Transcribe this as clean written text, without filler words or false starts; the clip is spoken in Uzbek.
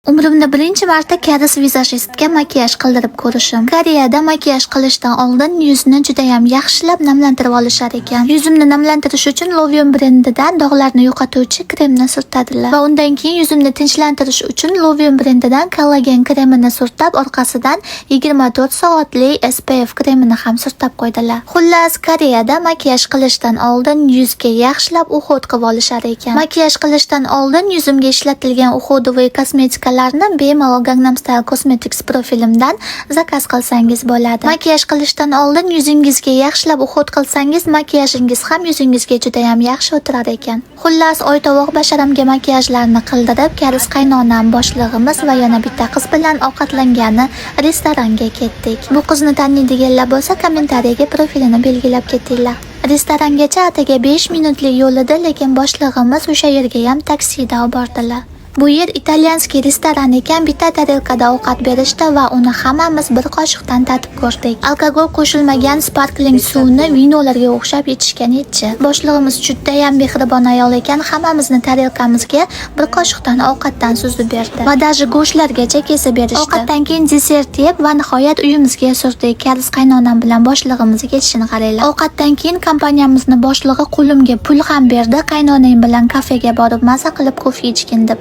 Umrimda birinchi marta koreys vizajistga makiyaj qildirib ko'rishim. Koreyada makiyaj qilishdan oldin yuzni judayam yaxshilab namlantirib olishar ekan. Yuzimni namlantirish uchun Lovion brendidan dog'larni yo'qotuvchi kremni surtadilar va undan keyin yuzimni tinchlantirish uchun Lovion brendidan kollagen kremini surtab, orqasidan 24 soatli SPF kremini ham surtab qo'ydilar. Xullas, Koreyada makiyaj qilishdan oldin yuzga yaxshilab uxud qilib olishar ekan. Makiyaj qilishdan oldin yuzimga ishlatilgan uhudovoy kosmetika bemalol Gangnam Style Cosmetics profilimdan zakaz qilsangiz bo'ladi. Makiyaj qilishdan oldin yuzingizga yaxshilab uxud qilsangiz, makiyajingiz ham yuzingizga juda ham yaxshi o'tirar ekan. Xullas, Oytovoq basharamga makiyajlarni qildirib, koreys qaynonam, boshlig'imiz va yana bitta qiz bilan ovqatlangani restoranga ketdik. Bu qizni taniydiganlar bo'lsa, kommentariyaga profilini belgilab ketinglar. Restorangacha ataga 5 minutlik yo'l edi, lekin boshlig'imiz o'sha yerga ham taksida olib bordilar. Bu yer italyanskiy restoran ekan, bitta tarelkada ovqat berishdi va uni hammamiz bir qoshiqdan tatib ko'rdik. Alkogol qo'shilmagan sparkling suvni vinolarga o'xshab ichishgan-chi. Boshlig'imiz juda ham mehribon ayol ekan, hammamizni tarelkamizga bir qoshiqdan ovqatdan suzib berdi va даже go'shtlargacha kesib berishdi. Ovqatdan keyin desert yeb va nihoyat uyimizga surdik. Koreys qaynonam bilan boshlig'imiz ketishini qaranglar. Ovqatdan keyin kompaniyamizni boshlig'i qo'limga pul ham berdi. Qaynonam bilan kafega borib maza qilib kofe ichgin deb.